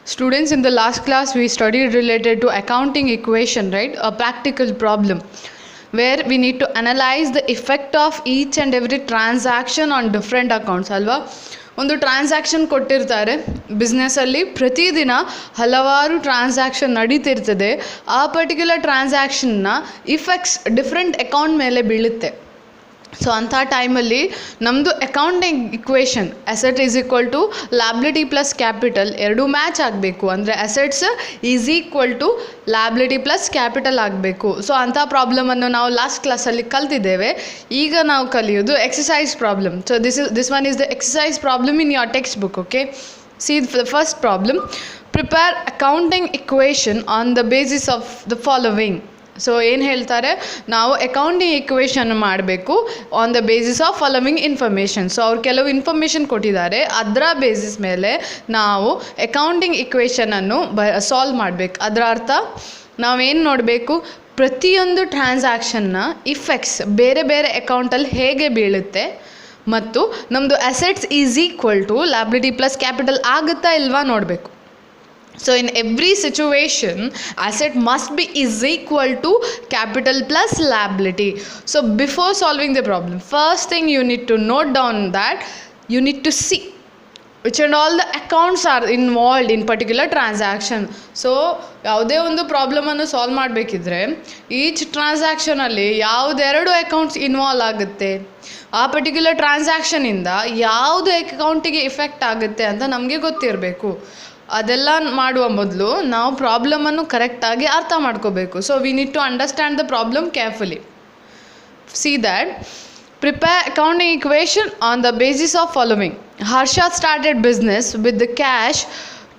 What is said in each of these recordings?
Students, in the last class we studied related to accounting equation, right? A practical problem where we need to analyze the effect of each and every transaction on different accounts ಅಲ್ವಾ. ಒಂದು transaction ಕೊಟ್ಟಿರ್ತಾರೆ ಬಿಸ್ನೆಸ್ಸಲ್ಲಿ, ಪ್ರತಿದಿನ ಹಲವಾರು transaction ನಡೀತಿರ್ತದೆ. ಆ particular ಟ್ರಾನ್ಸಾಕ್ಷನ್ನ effects different account ಮೇಲೆ ಬೀಳುತ್ತೆ. ಸೊ ಅಂಥ ಟೈಮಲ್ಲಿ ನಮ್ಮದು accounting equation asset is equal to liability plus capital ಎರಡೂ ಮ್ಯಾಚ್ ಆಗಬೇಕು. ಅಂದರೆ assets is equal to liability plus capital ಆಗಬೇಕು. ಸೊ ಅಂಥ ಪ್ರಾಬ್ಲಮನ್ನು ನಾವು ಲಾಸ್ಟ್ ಕ್ಲಾಸಲ್ಲಿ ಕಲ್ತಿದ್ದೇವೆ. ಈಗ ನಾವು ಕಲಿಯೋದು exercise problem. So this one is the exercise problem in your textbook. Okay, see the first problem. Prepare accounting equation on the basis of the following. So ಏನು ಹೇಳ್ತಾರೆ, ನಾವು ಅಕೌಂಟಿಂಗ್ ಇಕ್ವೇಷನ್ ಮಾಡಬೇಕು on the basis of following information. So ಅವ್ರು ಕೆಲವು information ಕೊಟ್ಟಿದ್ದಾರೆ, ಅದರ basis ಮೇಲೆ ನಾವು ಅಕೌಂಟಿಂಗ್ ಇಕ್ವೇಷನನ್ನು ಸಾಲ್ವ್ ಮಾಡಬೇಕು. ಅದರ ಅರ್ಥ ನಾವೇನು ನೋಡಬೇಕು, ಪ್ರತಿಯೊಂದು ಟ್ರಾನ್ಸಾಕ್ಷನ್ನ ಇಫೆಕ್ಟ್ಸ್ ಬೇರೆ ಬೇರೆ ಅಕೌಂಟಲ್ಲಿ ಹೇಗೆ ಬೀಳುತ್ತೆ ಮತ್ತು ನಮ್ಮದು assets is equal to liability plus capital ಆಗುತ್ತಾ ಇಲ್ವಾ ನೋಡಬೇಕು. So in every situation, asset must be is equal to capital plus liability. So before solving the problem, first thing you need to note down that you need to see which and all the accounts are involved in particular transaction. So ಯಾವುದೇ ಒಂದು ಪ್ರಾಬ್ಲಮನ್ನು solve ಮಾಡಬೇಕಿದ್ರೆ each ಟ್ರಾನ್ಸಾಕ್ಷನಲ್ಲಿ ಯಾವುದೆರಡು accounts involve ಆಗುತ್ತೆ, ಆ particular ಟ್ರಾನ್ಸಾಕ್ಷನಿಂದ ಯಾವುದು ಅಕೌಂಟಿಗೆ effect ಆಗುತ್ತೆ ಅಂತ ನಮಗೆ ಗೊತ್ತಿರಬೇಕು. ಅದೆಲ್ಲ ಮಾಡುವ ಮೊದಲು ನಾವು ಪ್ರಾಬ್ಲಮನ್ನು ಕರೆಕ್ಟಾಗಿ ಅರ್ಥ ಮಾಡ್ಕೋಬೇಕು. So we need to understand the problem carefully. See that prepare accounting equation on the basis of following. Harsha started business with the cash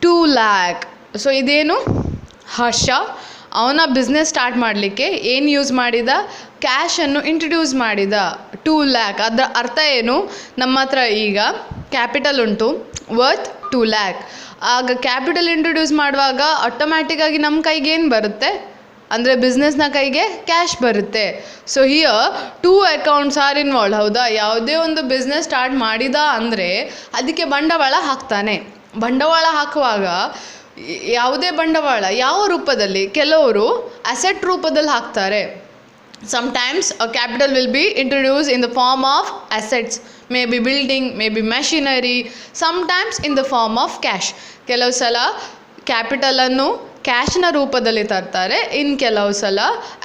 2 lakh. So ಇದೇನು, ಹರ್ಷ ಅವನ ಬಿಸ್ನೆಸ್ ಸ್ಟಾರ್ಟ್ ಮಾಡಲಿಕ್ಕೆ ಏನು ಯೂಸ್ ಮಾಡಿದ, ಕ್ಯಾಶನ್ನು ಇಂಟ್ರಡ್ಯೂಸ್ ಮಾಡಿದ 2 lakh. ಅದರ ಅರ್ಥ ಏನು, ನಮ್ಮ ಹತ್ರ ಈಗ ಕ್ಯಾಪಿಟಲ್ ಉಂಟು ವರ್ತ್ 2 lakh. ಆಗ ಕ್ಯಾಪಿಟಲ್ ಇಂಟ್ರೊಡ್ಯೂಸ್ ಮಾಡುವಾಗ ಆಟೋಮ್ಯಾಟಿಕ್ಕಾಗಿ ನಮ್ಮ ಕೈಗೆ ಏನು ಬರುತ್ತೆ ಅಂದರೆ ಬಿಸ್ನೆಸ್ನ ಕೈಗೆ ಕ್ಯಾಶ್ ಬರುತ್ತೆ. So here 2 accounts R involve. ಹೌದಾ, ಯಾವುದೇ ಒಂದು ಬಿಸ್ನೆಸ್ ಸ್ಟಾರ್ಟ್ ಮಾಡಿದ ಅಂದರೆ ಅದಕ್ಕೆ ಬಂಡವಾಳ ಹಾಕ್ತಾನೆ. ಬಂಡವಾಳ ಹಾಕುವಾಗ ಯಾವುದೇ ಬಂಡವಾಳ ಯಾವ ರೂಪದಲ್ಲಿ, ಕೆಲವರು ಅಸೆಟ್ ರೂಪದಲ್ಲಿ ಹಾಕ್ತಾರೆ. Sometimes a capital will be introduced in the form of assets, maybe building, maybe machinery, sometimes in the form of cash. ಕೆಲವು ಸಲ ಕ್ಯಾಪಿಟಲನ್ನು ಕ್ಯಾಶ್ನ ರೂಪದಲ್ಲಿ ತರ್ತಾರೆ, ಇನ್ನು ಕೆಲವು ಸಲ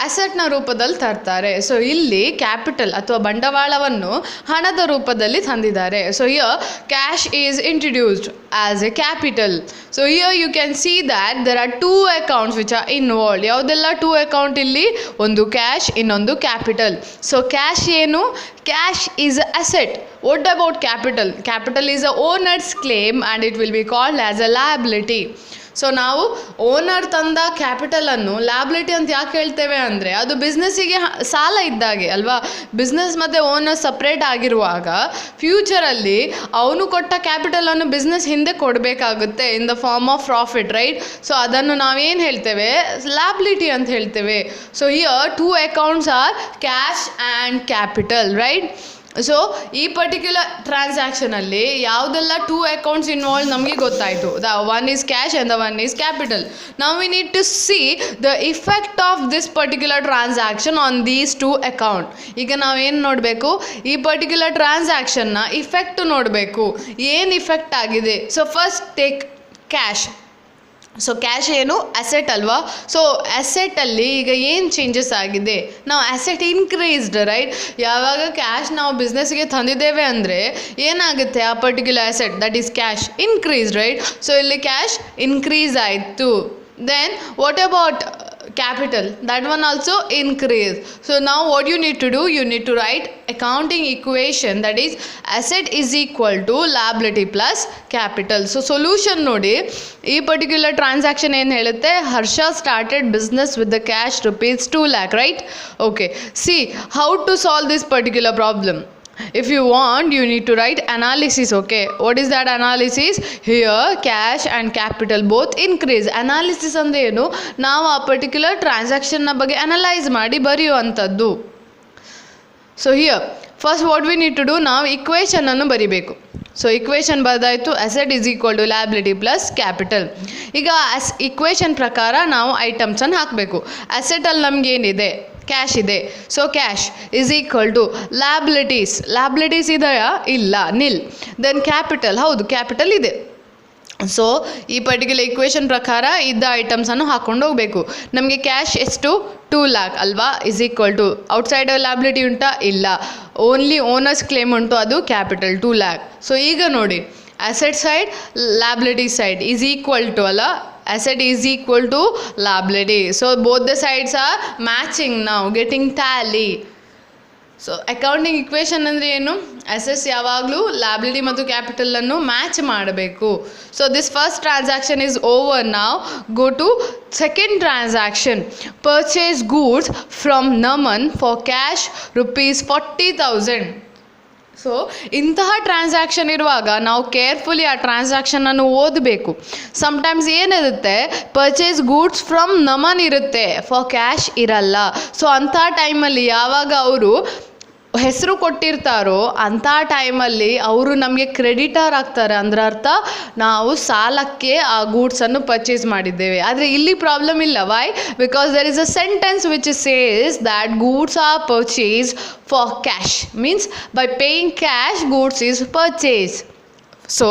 ಅಸೆಟ್ನ ರೂಪದಲ್ಲಿ ತರ್ತಾರೆ. ಸೊ ಇಲ್ಲಿ ಕ್ಯಾಪಿಟಲ್ ಅಥವಾ ಬಂಡವಾಳವನ್ನು ಹಣದ ರೂಪದಲ್ಲಿ ತಂದಿದ್ದಾರೆ. So here cash is introduced as a capital. So here you can see that there are 2 accounts which are involved. ಯಾವುದೆಲ್ಲ 2 ಅಕೌಂಟ್ ಇಲ್ಲಿ, ಒಂದು ಕ್ಯಾಶ್, ಇನ್ನೊಂದು ಕ್ಯಾಪಿಟಲ್. ಸೊ ಕ್ಯಾಶ್ ಏನು, cash is a asset. What about capital? Capital is a owners claim and it will be called as a liability. So ನಾವು owner ತಂದ ಕ್ಯಾಪಿಟಲನ್ನು liability ಅಂತ ಯಾಕೆ ಹೇಳ್ತೇವೆ ಅಂದರೆ ಅದು ಬಿಸ್ನೆಸ್ಸಿಗೆ ಸಾಲ ಇದ್ದಾಗೆ ಅಲ್ವಾ. ಬಿಸ್ನೆಸ್ ಮತ್ತು ಓನರ್ ಸಪ್ರೇಟ್ ಆಗಿರುವಾಗ ಫ್ಯೂಚರಲ್ಲಿ ಅವನು ಕೊಟ್ಟ ಕ್ಯಾಪಿಟಲನ್ನು ಬಿಸ್ನೆಸ್ ಹಿಂದೆ ಕೊಡಬೇಕಾಗುತ್ತೆ in the form of profit, right. So ಅದನ್ನು ನಾವೇನು ಹೇಳ್ತೇವೆ, ಲ್ಯಾಬಿಲಿಟಿ ಅಂತ ಹೇಳ್ತೇವೆ. So here 2 accounts are cash and capital, right. So ಈ ಪರ್ಟಿಕ್ಯುಲರ್ ಟ್ರಾನ್ಸಾಕ್ಷನಲ್ಲಿ ಯಾವುದೆಲ್ಲ 2 ಅಕೌಂಟ್ಸ್ ಇನ್ವಾಲ್ವ್ ನಮಗೆ ಗೊತ್ತಾಯಿತು. The one is cash and the one is capital. Now we need to see the effect of this particular transaction on these 2 account. ಈಗ ನಾವೇನು ನೋಡಬೇಕು, ಈ particular ಟ್ರಾನ್ಸಾಕ್ಷನ್ನ effect ನೋಡಬೇಕು, ಏನು ಇಫೆಕ್ಟ್ ಆಗಿದೆ. So first take cash. So cash ಏನು, asset ಅಲ್ವಾ. So ಅಸೆಟಲ್ಲಿ ಈಗ ಏನು ಚೇಂಜಸ್ ಆಗಿದೆ, ನಾವು ಅಸೆಟ್ ಇನ್ಕ್ರೀಸ್ಡ್, ರೈಟ್. ಯಾವಾಗ ಕ್ಯಾಶ್ ನಾವು ಬಿಸ್ನೆಸ್ಗೆ ತಂದಿದ್ದೇವೆ ಅಂದರೆ ಏನಾಗುತ್ತೆ, ಆ particular asset that is cash increased, right. So ಇಲ್ಲಿ ಕ್ಯಾಶ್ ಇನ್ಕ್ರೀಸ್ ಆಯಿತು. Then what about capital, that one also increase. So now what you need to do, you need to write accounting equation that is asset is equal to liability plus capital. So solution ನೋಡಿ, ಈ particular transaction ಏನು ಹೇಳುತ್ತೆ, ಹರ್ಷ started business with the cash rupees 2 lakh, right. Okay, see how to solve this particular problem. If you want, you need to write analysis. Okay, what is that analysis? Here cash and capital both increase. Analysis ಅಂದ್ರೆ ಏನು, ನಾವು ಆ particular ಟ್ರಾನ್ಸಾಕ್ಷನ್ನ ಬಗ್ಗೆ analyse ಮಾಡಿ ಬರೆಯುವಂಥದ್ದು. So here first what we need to do, ನಾವು ಇಕ್ವೇಷನನ್ನು ಬರಿಬೇಕು. ಸೊ ಇಕ್ವೇಷನ್ ಬರ್ದಾಯಿತು, asset is equal to liability plus capital. ಈಗ ಇಕ್ವೇಷನ್ ಪ್ರಕಾರ ನಾವು ಐಟಮ್ಸನ್ನು ಹಾಕಬೇಕು. ಅಸೆಟಲ್ಲಿ ನಮಗೇನಿದೆ, ಕ್ಯಾಶ್ ಇದೆ. So cash is equal to liabilities ಇದೆಯಾ, ಇಲ್ಲ, ನಿಲ್. ದೆನ್ ಕ್ಯಾಪಿಟಲ್, ಹೌದು ಕ್ಯಾಪಿಟಲ್ ಇದೆ. ಸೊ ಈ ಪರ್ಟಿಕ್ಯುಲರ್ ಇಕ್ವೇಷನ್ ಪ್ರಕಾರ ಇದ್ದ ಐಟಮ್ಸನ್ನು ಹಾಕ್ಕೊಂಡು ಹೋಗಬೇಕು. ನಮಗೆ ಕ್ಯಾಶ್ ಎಷ್ಟು, 2 lakh ಅಲ್ವಾ, is equal to outside liability ಉಂಟಾ, ಇಲ್ಲ, ಓನ್ಲಿ ಓನರ್ಸ್ ಕ್ಲೇಮ್ ಉಂಟು, ಅದು ಕ್ಯಾಪಿಟಲ್ 2 lakh. ಸೊ ಈಗ ನೋಡಿ, asset side liability side is equal to ಅಲ್ಲ, asset is equal to liability. So both the sides are matching now, getting tally. So accounting equation ಅಂದರೆ ಏನು, assets ಯಾವಾಗಲೂ liability ಮತ್ತು ಕ್ಯಾಪಿಟಲನ್ನು ಮ್ಯಾಚ್ ಮಾಡಬೇಕು. So this first transaction is over. ನಾವ್ go to second transaction. Purchase goods from Naman for cash ₹40,000. So ಇಂತಹ transaction ಇರುವಾಗ ನಾವು ಕೇರ್ಫುಲಿ ಆ ಟ್ರಾನ್ಸಾಕ್ಷನನ್ನು ಓದಬೇಕು. ಸಮ್ಟೈಮ್ಸ್ ಏನಿರುತ್ತೆ, ಪರ್ಚೇಸ್ ಗೂಡ್ಸ್ ಫ್ರಮ್ ನಮನ್ ಇರುತ್ತೆ, ಫಾರ್ ಕ್ಯಾಶ್ ಇರಲ್ಲ. ಸೊ ಅಂಥ ಟೈಮಲ್ಲಿ ಯಾವಾಗ ಅವರು ಹೆಸರು ಕೊಟ್ಟಿರ್ತಾರೋ ಅಂಥ ಟೈಮಲ್ಲಿ ಅವರು ನಮಗೆ ಕ್ರೆಡಿಟರ್ ಆಗ್ತಾರೆ. ಅಂದ್ರೆ ಅರ್ಥ ನಾವು ಸಾಲಕ್ಕೆ ಆ ಗೂಡ್ಸನ್ನು ಪರ್ಚೇಸ್ ಮಾಡಿದ್ದೇವೆ. ಆದರೆ ಇಲ್ಲಿ ಪ್ರಾಬ್ಲಮ್ ಇಲ್ಲ. Why? Because there is a sentence which says that goods are purchase for cash, means by paying cash goods is purchase. So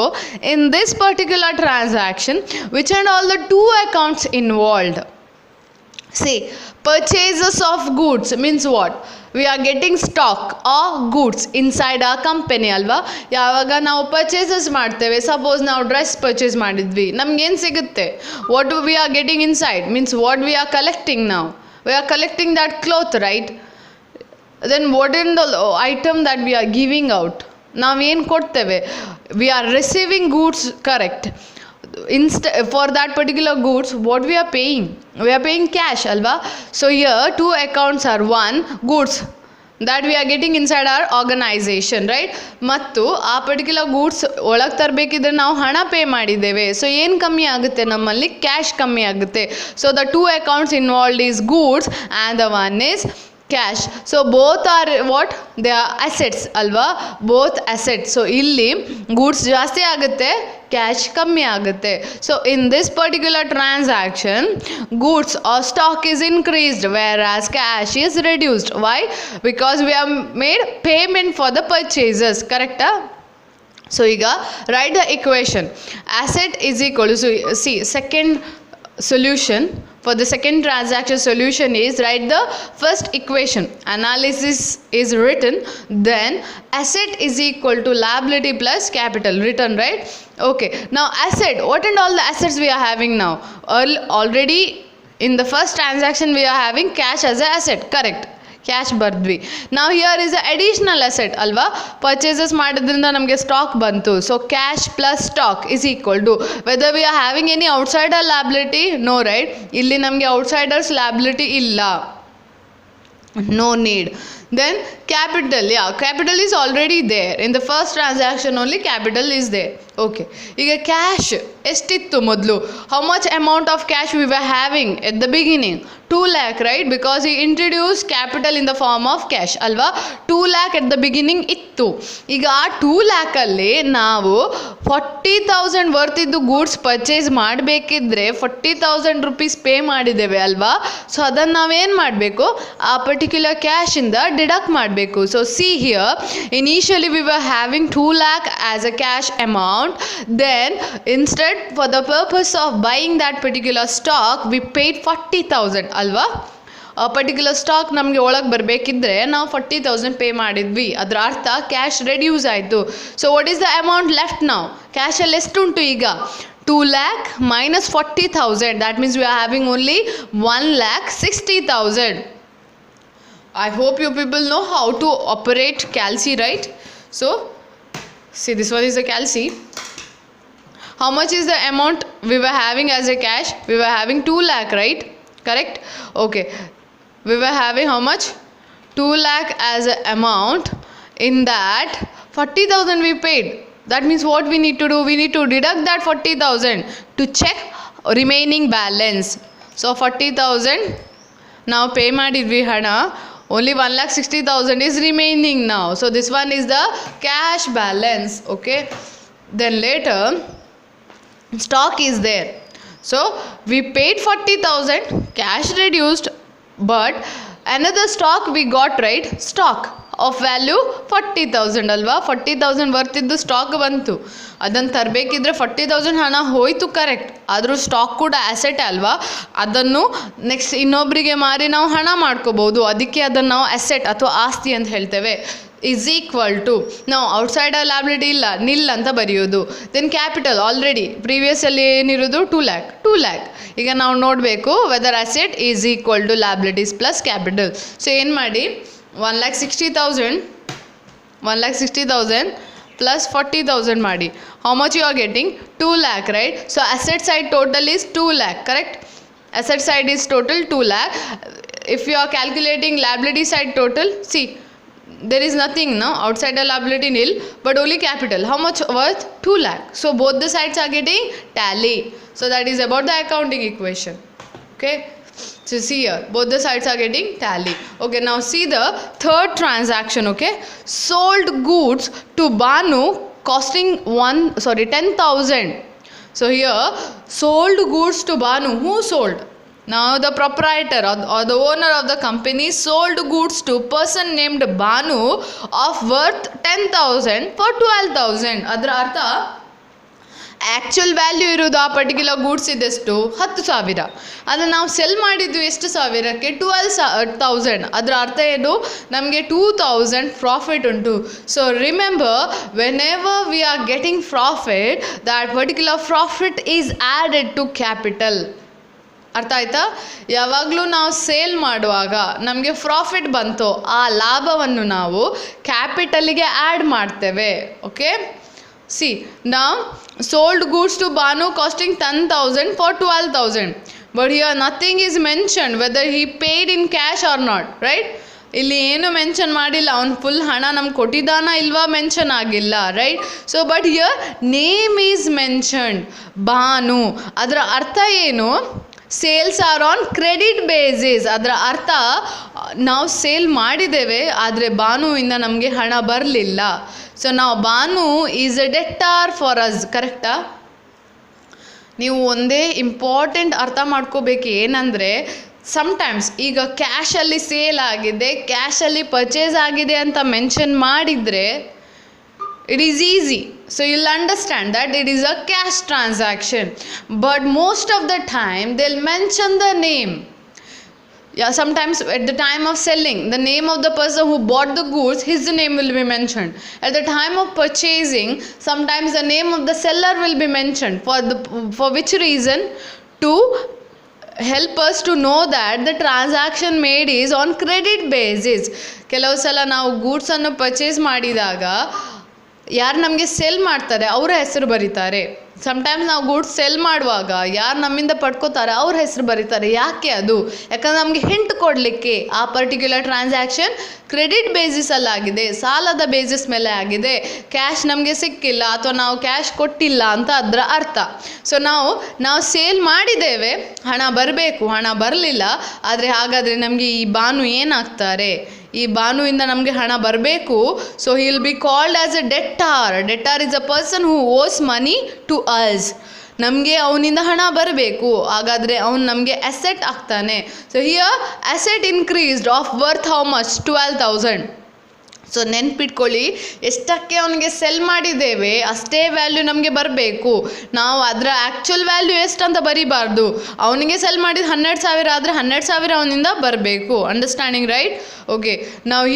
in this particular transaction, which and all the two accounts involved? See, purchases of goods means what? We are getting stock or goods inside our company ಅಲ್ವಾ. ಯಾವಾಗ ನಾವು purchases ಮಾಡ್ತೇವೆ, suppose ನಾವು dress purchase ಮಾಡಿದ್ವಿ, ನಮ್ಗೇನು ಸಿಗುತ್ತೆ, what we are getting inside means what we are collecting. ನಾವು we are collecting that cloth, right? Then what in the item that we are giving out, ನಾವೇನು ಕೊಡ್ತೇವೆ, we are receiving goods, correct. For that particular goods, what we are paying cash alva. So here two accounts are, one goods that we are getting inside our organization, right? ಮತ್ತು ಆ particular goods ಒಳಗೆ ತರಬೇಕಿದ್ರೆ ನಾವು ಹಣ pay ಮಾಡಿದ್ದೇವೆ. So ಏನು ಕಮ್ಮಿ ಆಗುತ್ತೆ, ನಮ್ಮಲ್ಲಿ ಕ್ಯಾಶ್ ಕಮ್ಮಿ ಆಗುತ್ತೆ. So the two accounts involved is goods and the one is cash. So both are what, they are assets ಅಲ್ವಾ, ಬೋತ್ ಅಸೆಟ್ಸ್. ಸೊ ಇಲ್ಲಿ ಗೂಡ್ಸ್ ಜಾಸ್ತಿ ಆಗುತ್ತೆ, ಕ್ಯಾಶ್ ಕಮ್ಮಿ ಆಗುತ್ತೆ. So in this particular transaction goods are stock is increased whereas cash is reduced. Why? Because we have made payment for the purchases, ಕರೆಕ್ಟಾ? So ಈಗ write the equation. Asset is equal to, see second solution for the second transaction solution is write the first equation. Analysis is written, then asset is equal to liability plus capital written, right? Okay, now asset, what and all the assets we are having now? Already in the first transaction we are having cash as an asset, correct? Cash ಬರ್ದ್ವಿ. ನಾವು here is a additional asset ಅಲ್ವಾ, purchases ಮಾಡೋದ್ರಿಂದ ನಮಗೆ stock ಬಂತು. So cash plus stock is equal to whether we are having any outsider liability, no, right? ಇಲ್ಲಿ ನಮಗೆ outsiders liability ಇಲ್ಲ, no need. Then capital, yeah, capital is already there. In the first transaction only capital is there. Okay, ಈಗ cash ಎಷ್ಟಿತ್ತು ಮೊದಲು, how much amount of cash we were having at the beginning? 2 lakh, right? Because he introduced capital in the form of cash ಅಲ್ವಾ. 2 lakh at the beginning ಇತ್ತು. ಈಗ ಆ 2 lakh ಅಲ್ಲಿ ನಾವು 40,000 worth ಇದ್ದು ಗೂಡ್ಸ್ ಪರ್ಚೇಸ್ ಮಾಡಬೇಕಿದ್ರೆ 40,000 rupees ಪೇ ಮಾಡಿದ್ದೇವೆ ಅಲ್ವಾ. So ಅದನ್ನು ನಾವೇನು ಮಾಡಬೇಕು, ಆ ಪರ್ಟಿಕ್ಯುಲರ್ ಕ್ಯಾಶಿಂದ ಡಿಡಕ್ಟ್ ಮಾಡಬೇಕು. So see here, initially we were having 2 lakh as a cash amount. Then instead, for the purpose of buying that particular stock, we paid 40,000 ಅಲ್ವಾ. Particular stock ನಮಗೆ ಒಳಗೆ ಬರಬೇಕಿದ್ರೆ ನಾವು 40,000 ಪೇ ಮಾಡಿದ್ವಿ, ಅದರ ಅರ್ಥ ಕ್ಯಾಶ್ ರೆಡ್ಯೂಸ್ ಆಯಿತು. So what is the amount left ನಾವು? ಕ್ಯಾಶಲ್ಲಿ ಎಷ್ಟುಂಟು ಈಗ? 2 lakh minus 40,000, that means we are having only 1,60,000. I hope you people know how to operate Calci, right? So see, this one is the Calci. How much is the amount we were having as a cash? We were having 2 lakh, right? Correct? Okay. We were having how much? 2 lakh as an amount. In that 40,000 we paid. That means what we need to do? We need to deduct that 40,000 to check remaining balance. So 40,000 now pay madidvi hana. Only 1,60,000 is remaining now. So this one is the cash balance. Okay. then later stock is there. So we paid 40,000, cash reduced, but another stock we got, right? Stock of value 40,000 ಅಲ್ವಾ, 40,000 worth ಇದ್ದು stock ಬಂತು. ಅದನ್ನು ತರಬೇಕಿದ್ರೆ 40,000 ಹಣ ಹೋಯಿತು, correct. ಆದರೂ stock ಕೂಡ asset ಅಲ್ವಾ, ಅದನ್ನು ನೆಕ್ಸ್ಟ್ ಇನ್ನೊಬ್ಬರಿಗೆ ಮಾರಿ ನಾವು ಹಣ ಮಾಡ್ಕೋಬೋದು. ಅದಕ್ಕೆ ಅದನ್ನು ನಾವು ಅಸೆಟ್ ಅಥವಾ ಆಸ್ತಿ ಅಂತ ಹೇಳ್ತೇವೆ. ಈಸ್ ಈಕ್ವಲ್ ಟು ನಾವು ಔಟ್ಸೈಡ್ ಲ್ಯಾಬಿಲಿಟಿ ಇಲ್ಲ, ನಿಲ್ ಅಂತ ಬರೆಯೋದು. ದೆನ್ ಕ್ಯಾಪಿಟಲ್ ಆಲ್ರೆಡಿ ಪ್ರೀವಿಯಸ್ಸಲ್ಲಿ ಏನಿರೋದು 2 ಲ್ಯಾಕ್. ಈಗ ನಾವು ನೋಡಬೇಕು whether asset is equal to liabilities plus capital. So ಏನು ಮಾಡಿ, 1,60,000 plus 40,000 ಮಾಡಿ. How much you are getting? 2 lakh, right? So asset side total is 2 lakh, correct? Asset side is total 2 lakh. If you are calculating liability side total, see, there is nothing, no? Outside the liability nil, but only capital. How much worth? 2 lakh. So both the sides are getting tally. So that is about the accounting equation. Okay? So see here, both the sides are getting tally. Okay, now see the third transaction. Okay, sold goods to Banu costing 10,000. So here, sold goods to Banu. Who sold? Now the proprietor or the owner of the company sold goods to person named Banu of worth 10,000 for 12,000. ಅದರ ಅರ್ಥ actual value ಇರೋದು ಆ particular goods ಇದೆಷ್ಟು 10,000. ಅದನ್ನು ನಾವು cell ಮಾಡಿದ್ವಿ ಎಷ್ಟು ಸಾವಿರಕ್ಕೆ? 12,000. ಅದರ ಅರ್ಥ ಏನು? ನಮಗೆ 2,000 ಪ್ರಾಫಿಟ್ ಉಂಟು. So remember, whenever we are getting profit, that particular profit is added to capital. ಅರ್ಥ ಆಯ್ತಾ? ಯಾವಾಗಲೂ ನಾವು ಸೇಲ್ ಮಾಡುವಾಗ ನಮಗೆ ಪ್ರಾಫಿಟ್ ಬಂತು, ಆ ಲಾಭವನ್ನು ನಾವು ಕ್ಯಾಪಿಟಲಿಗೆ ಆ್ಯಡ್ ಮಾಡ್ತೇವೆ. Okay, see, now sold goods to Banu costing 10,000 for 12,000, but here nothing is mentioned whether he paid in cash or not, right? ಇಲ್ಲಿ ಏನು ಮೆನ್ಷನ್ ಮಾಡಿಲ್ಲ, ಅವ್ನು ಫುಲ್ ಹಣ ನಮ್ಗೆ ಕೊಟ್ಟಿದ್ದಾನ ಇಲ್ವಾ ಮೆನ್ಷನ್ ಆಗಿಲ್ಲ, right? So but here name is mentioned, Banu. ಅದರ ಅರ್ಥ ಏನು? Sales are on credit basis. ಅದರ ಅರ್ಥ ನಾವು ಸೇಲ್ ಮಾಡಿದ್ದೇವೆ, ಆದರೆ ಬಾನುವಿಂದ ನಮಗೆ ಹಣ ಬರಲಿಲ್ಲ. ಸೊ ನಾವು Banu is a debtor for us, ಕರೆಕ್ಟಾ? ನೀವು ಒಂದೇ ಇಂಪಾರ್ಟೆಂಟ್ ಅರ್ಥ ಮಾಡ್ಕೋಬೇಕು, ಏನಂದರೆ ಸಮ್ಟೈಮ್ಸ್ ಈಗ ಕ್ಯಾಶಲ್ಲಿ ಸೇಲ್ ಆಗಿದೆ, ಕ್ಯಾಶಲ್ಲಿ ಪರ್ಚೇಸ್ ಆಗಿದೆ ಅಂತ ಮೆನ್ಷನ್ ಮಾಡಿದರೆ it is easy, so you'll understand that it is a cash transaction. But most of the time they'll mention the name. Yeah, sometimes at the time of selling, the name of the person who bought the goods, his name will be mentioned. At the time of purchasing, sometimes the name of the seller will be mentioned. For which reason? To help us to know that the transaction made is on credit basis. ಕೆಲವು ಸಲ ನಾವು ಗೂಡ್ಸನ್ನು purchase ಮಾಡಿದಾಗ ಯಾರು ನಮಗೆ cell ಮಾಡ್ತಾರೆ ಅವರ ಹೆಸರು ಬರೀತಾರೆ. ಸಮ್ಟೈಮ್ಸ್ ನಾವು ಗೂಡ್ಸ್ ಸೆಲ್ ಮಾಡುವಾಗ ಯಾರು ನಮ್ಮಿಂದ ಪಡ್ಕೋತಾರೆ ಅವ್ರ ಹೆಸರು ಬರೀತಾರೆ. ಯಾಕೆ ಅದು? ಯಾಕಂದರೆ ನಮಗೆ ಹಿಂಟ್ ಕೊಡಲಿಕ್ಕೆ ಆ ಪರ್ಟಿಕ್ಯುಲರ್ ಟ್ರಾನ್ಸಾಕ್ಷನ್ ಕ್ರೆಡಿಟ್ ಬೇಸಿಸಲ್ಲಾಗಿದೆ, ಸಾಲದ ಬೇಸಿಸ್ ಮೇಲೆ ಆಗಿದೆ, ಕ್ಯಾಶ್ ನಮಗೆ ಸಿಕ್ಕಿಲ್ಲ ಅಥವಾ ನಾವು ಕ್ಯಾಶ್ ಕೊಟ್ಟಿಲ್ಲ ಅಂತ ಅದರ ಅರ್ಥ. ಸೊ ನಾವು ಸೇಲ್ ಮಾಡಿದ್ದೇವೆ, ಹಣ ಬರಬೇಕು, ಹಣ ಬರಲಿಲ್ಲ, ಆದರೆ ಹಾಗಾದರೆ ನಮಗೆ ಈ ಬಾನು ಏನಾಗ್ತಾರೆ? ಈ ಬಾನುವಿಂದ ನಮಗೆ ಹಣ ಬರಬೇಕು. So he will be called as a debtor. Debtor is a person who owes money to us. ನಮಗೆ ಅವನಿಂದ ಹಣ ಬರಬೇಕು, ಹಾಗಾದರೆ ಅವನು ನಮಗೆ ಅಸೆಟ್ ಆಗ್ತಾನೆ. So here asset increased of worth how much? 12,000. So ನೆನ್ಪಿಟ್ಕೊಳ್ಳಿ, ಎಷ್ಟಕ್ಕೆ ಅವನಿಗೆ ಸೆಲ್ ಮಾಡಿದ್ದೇವೆ ಅಷ್ಟೇ ವ್ಯಾಲ್ಯೂ ನಮಗೆ ಬರಬೇಕು. ನಾವು ಅದರ ಆ್ಯಕ್ಚುಯಲ್ ವ್ಯಾಲ್ಯೂ ಎಷ್ಟಂತ ಬರೀಬಾರ್ದು. ಅವನಿಗೆ ಸೆಲ್ ಮಾಡಿದ 12,000 ಆದರೆ 12,000 ಅವನಿಂದ ಬರಬೇಕು. Understanding, right? ಓಕೆ, ನಾವು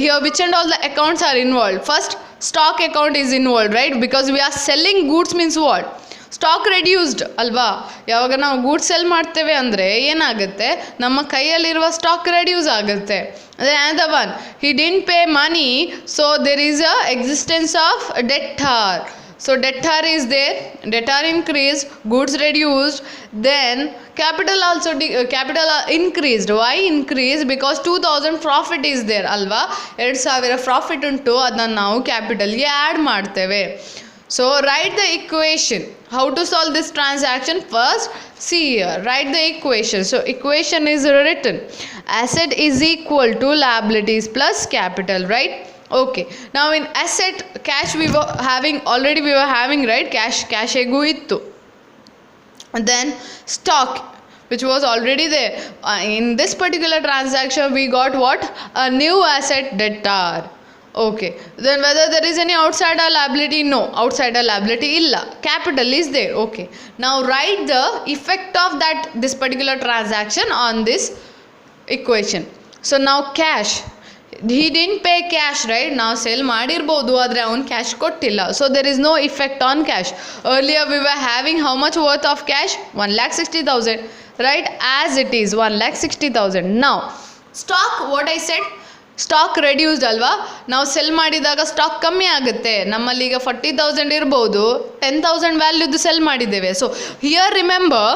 here which and all the accounts are involved? First stock account is involved, right? Because we are selling goods means what? Stock reduced ಅಲ್ವಾ? ಯಾವಾಗ ನಾವು ಗೂಡ್ಸ್ ಸೆಲ್ ಮಾಡ್ತೇವೆ ಅಂದರೆ ಏನಾಗುತ್ತೆ? ನಮ್ಮ ಕೈಯಲ್ಲಿರುವ ಸ್ಟಾಕ್ ರೆಡ್ಯೂಸ್ ಆಗುತ್ತೆ. ಅದೇ another one, he didn't pay money, so there is a existence of debtor. So debtor is there, debtor increased, goods reduced, then capital also capital increased. Why increased? Because 2,000 profit is there ಅಲ್ವಾ? 2,000 profit ಉಂಟು, ಅದನ್ನು ನಾವು ಕ್ಯಾಪಿಟಲ್ಗೆ add ಮಾಡ್ತೇವೆ. So write the equation. How to solve this transaction? First, see here, write the equation. So equation is written. Asset is equal to liabilities plus capital, right? Okay, now in asset, cash we were having already, we were having, right? Cash ಹೇಗೂ ಇತ್ತು. Then stock, which was already there. In this particular transaction we got what? A new asset, debtor. Okay, then whether there is any outsider liability? No, outsider liability illa, capital is there. Okay, now write the effect of this particular transaction on this equation. So now cash, he didn't pay cash, right? ನಾವು sell ಮಾಡಿರ್ಬೋದು ಆದರೆ ಅವ್ನು cash ಕೊಟ್ಟಿಲ್ಲ, so there is no effect on cash. earlier we were having how much worth of cash? 1,60,000, right? As it is 1,60,000. now stock, what I said, stock reduced ಅಲ್ವಾ, ನಾವು cell ಮಾಡಿದಾಗ stock ಕಮ್ಮಿ ಆಗುತ್ತೆ. ನಮ್ಮಲ್ಲಿ ಈಗ 40,000 ಇರ್ಬೋದು, 10,000 ವ್ಯಾಲ್ಯೂದು ಸೆಲ್ ಮಾಡಿದ್ದೇವೆ. So here remember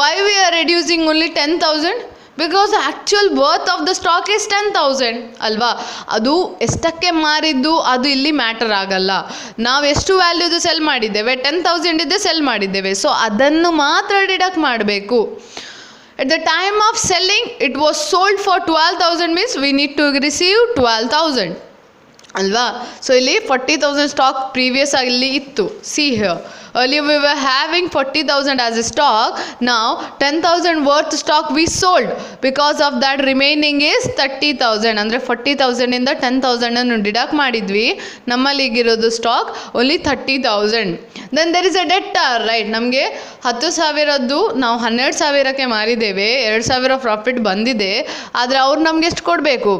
why we are reducing only 10,000? Because actual worth of the stock is 10,000 ಅಲ್ವಾ. ಅದು ಎಷ್ಟಕ್ಕೆ ಮಾರಿದ್ದು ಅದು ಇಲ್ಲಿ ಮ್ಯಾಟರ್ ಆಗಲ್ಲ. ನಾವು ಎಷ್ಟು ವ್ಯಾಲ್ಯೂದು ಸೆಲ್ ಮಾಡಿದ್ದೇವೆ, 10,000 ಇದ್ದೇ ಸೆಲ್ ಮಾಡಿದ್ದೇವೆ, ಸೊ ಅದನ್ನು ಮಾತ್ರ ಡಿಡಕ್ಟ್ ಮಾಡಬೇಕು. At the time of selling, it was sold for 12,000, means we need to receive 12,000 ಅಲ್ವಾ. ಸೊ ಇಲ್ಲಿ 40,000 ಸ್ಟಾಕ್ ಪ್ರೀವಿಯಸ್ ಅಲ್ಲಿ ಇತ್ತು. See here, earlier we were having 40,000 as a stock, now 10,000 worth stock we sold, because of that remaining is 30,000. ಅಂದರೆ 40,000 ಇಂದ 10,000 ಅನ್ನು deduct ಮಾಡಿದ್ವಿ, ನಮ್ಮಲ್ಲಿ ಈಗಿರೋದು stock only 30,000. Then there is a debtor, right? ನಮಗೆ 10,000ದ್ದು ನಾವು 12,000ಕ್ಕೆ ಮಾರಿದ್ದೇವೆ, 2,000 ಪ್ರಾಫಿಟ್ ಬಂದಿದೆ, ಆದರೆ ಅವ್ರು ನಮ್ಗೆ ಎಷ್ಟು ಕೊಡಬೇಕು?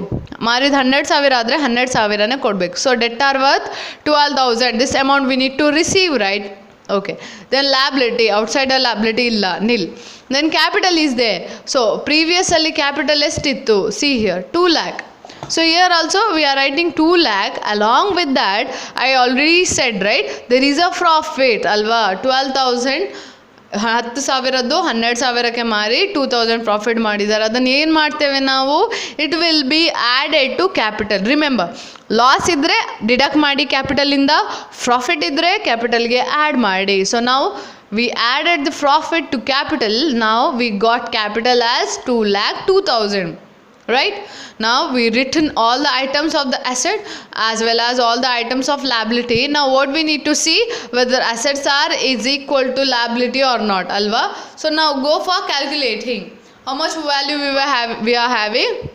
ಮಾರಿದ 12,000 ಆದರೆ 12,000ನೇ ಕೊಡಬೇಕು. So debtor worth 12,000, this amount we need to receive, right? Okay, then liability, outsider liability illa, nil. Then capital is there. So previously capital estittu, see here 2 lakh. So here also we are writing 2 lakh. Along with that I already said, right, there is a profit alva. 12,000 10,000ದ್ದು 12,000ಕ್ಕೆ ಮಾರಿ 2,000 profit ಮಾಡಿದ್ದಾರೆ. ಅದನ್ನು ಏನು ಮಾಡ್ತೇವೆ ನಾವು? It will be added to capital. Remember, loss ಇದ್ದರೆ deduct ಮಾಡಿ ಕ್ಯಾಪಿಟಲಿಂದ, ಪ್ರಾಫಿಟ್ ಇದ್ದರೆ ಕ್ಯಾಪಿಟಲ್ಗೆ ಆ್ಯಡ್ ಮಾಡಿ. ಸೊ ನಾವು we added the profit to capital. ನಾವು we got capital as 2,02,000. right? Now we written all the items of the asset as well as all the items of liability. Now what we need to see, whether assets are is equal to liability or not, alva. So now go for calculating how much value we are having.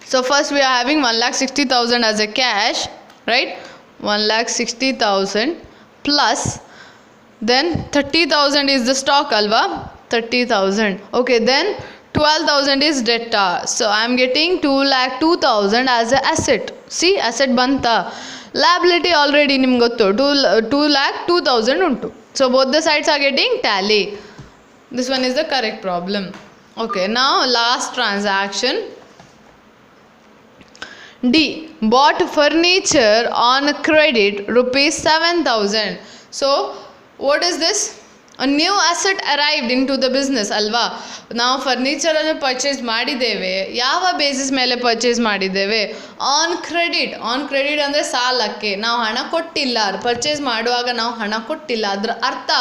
So first we are having 1,60,000 as a cash, right? 1,60,000 plus then 30,000 is the stock, alva. 30,000. okay, then 12,000 is debtor. So I am getting 2,02,000 as a asset. See, asset banta. Liability already nimge gottu 2,02,000 untu. So both the sides are getting tally. This one is the correct problem. Okay, now last transaction. D, bought furniture on credit rupees 7,000. So what is this? A new asset arrived into the business, ಅಲ್ವಾ. ನಾವು ಫರ್ನಿಚರನ್ನು purchase ಮಾಡಿದ್ದೇವೆ. ಯಾವ basis ಮೇಲೆ purchase ಮಾಡಿದ್ದೇವೆ? On credit. On credit ಅಂದರೆ ಸಾಲಕ್ಕೆ, ನಾವು ಹಣ ಕೊಟ್ಟಿಲ್ಲ. ಪರ್ಚೇಸ್ ಮಾಡುವಾಗ ನಾವು ಹಣ ಕೊಟ್ಟಿಲ್ಲ, ಅದರ ಅರ್ಥ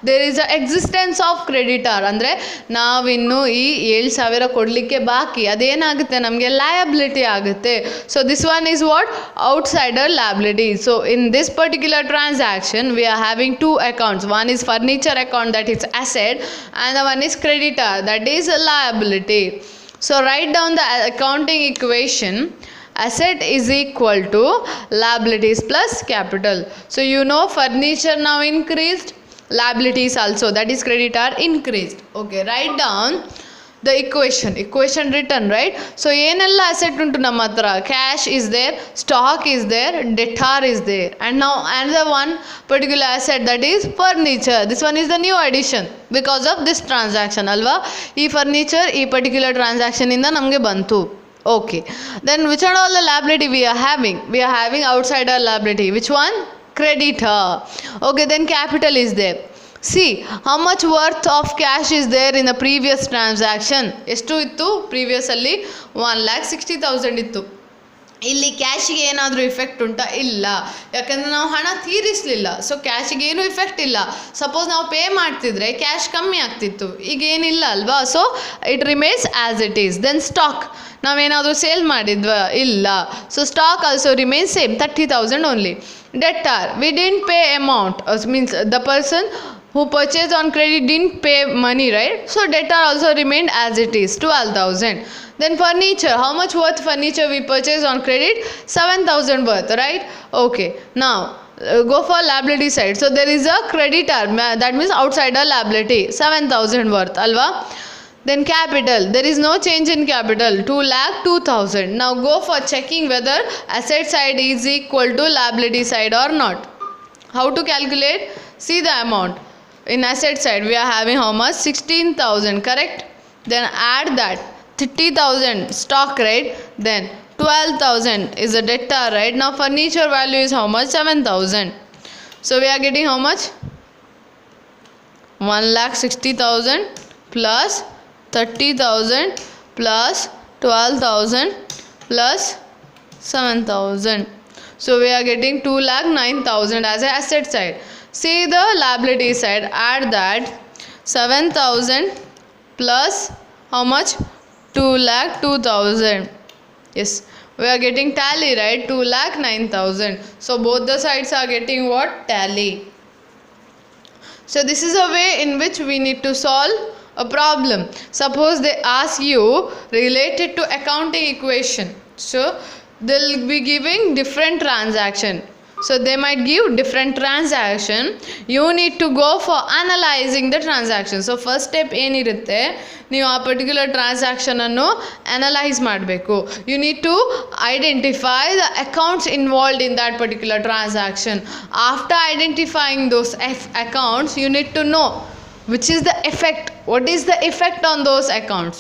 there is a existence of creditor. ಅಂದರೆ ನಾವಿನ್ನು ಈ 7,000 ಕೊಡಲಿಕ್ಕೆ ಬಾಕಿ, ಅದೇನಾಗುತ್ತೆ? ನಮಗೆ ಲಯಬಿಲಿಟಿ ಆಗುತ್ತೆ. So this one is what? Outsider liability. So in this particular transaction V are having 2 accounts. One is furniture account, that is asset, and the one is creditor, that is liability. So write down the accounting equation. Asset is equal to liabilities plus capital. So you know furniture now increased, liabilities also, that is creditor, increased. Okay, write down the equation written, right? So ಏನೆಲ್ಲ asset ಉಂಟು ನಮ್ಮ ಹತ್ರ? Cash is there, stock is there, debtor is there, and now another one particular asset, that is furniture. This one is the new addition because of this transaction, ಅಲ್ವಾ. ಈ furniture ಈ particular transaction ಇಂದ ನಮಗೆ ಬಂತು. Okay, then which are all the liability we are having? We are having outsider liability. Which one? Creditor. Okay, then capital is there. See how much worth of cash is there in the previous transaction. ಎಷ್ಟು ಇತ್ತು? Previous ಅಲ್ಲಿ 1,60,000 ಇತ್ತು. ಇಲ್ಲಿ ಕ್ಯಾಶಿಗೆ ಏನಾದರೂ effect ಉಂಟಾ? ಇಲ್ಲ, ಯಾಕಂದರೆ ನಾವು ಹಣ ತೀರಿಸಲಿಲ್ಲ. ಸೊ ಕ್ಯಾಶಿಗೆ ಏನು ಇಫೆಕ್ಟ್ ಇಲ್ಲ. ಸಪೋಸ್ ನಾವು ಪೇ ಮಾಡ್ತಿದ್ರೆ ಕ್ಯಾಶ್ ಕಮ್ಮಿ ಆಗ್ತಿತ್ತು, ಈಗ ಏನಿಲ್ಲ ಅಲ್ವಾ. So it remains as it is. Then stock, ನಾವೇನಾದರೂ ಸೇಲ್ ಮಾಡಿದ್ವಾ? ಇಲ್ಲ. So stock also remains same 30,000 only. Debtor, we didn't pay amount, means the person who purchased on credit didn't pay money, right? So debtor also remained as it is, 12,000. Then furniture, how much worth furniture we purchased on credit? 7,000 worth, right? Okay, now go for liability side. So there is a creditor, that means outsider liability, 7,000 worth, alva. Then capital, there is no change in capital, 2,02,000. Now go for checking whether asset side is equal to liability side or not. How to calculate? See the amount. In asset side we are having how much? 16,000, correct? Then add that 30,000 stock, right? Then 12,000 is a debtor, right? Now furniture value is how much? 7,000. So we are getting how much? 1,60,000 plus 30,000 plus 12,000 plus 7,000. So we are getting 2,09,000 as a asset side. See the liability side, add that 7,000 plus how much? 2,02,000. Yes, we are getting tally, right? 2,09,000. So both the sides are getting what? Tally. So this is a way in which we need to solve a problem. Suppose they ask you related to accounting equation. So they'll be giving different transaction. So they might give different transaction. You need to go for analyzing the transaction. So first step ಏನಿರುತ್ತೆ, ನೀವು ಆ particular ಟ್ರಾನ್ಸಾಕ್ಷನನ್ನು analyse ಮಾಡಬೇಕು. You need to identify the accounts involved in that particular transaction. After identifying those accounts, you need to know which is the effect, what is the effect on those accounts,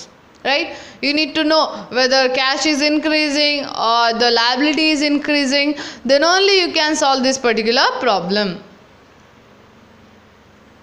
right? You need to know whether cash is increasing or the liability is increasing, then only you can solve this particular problem.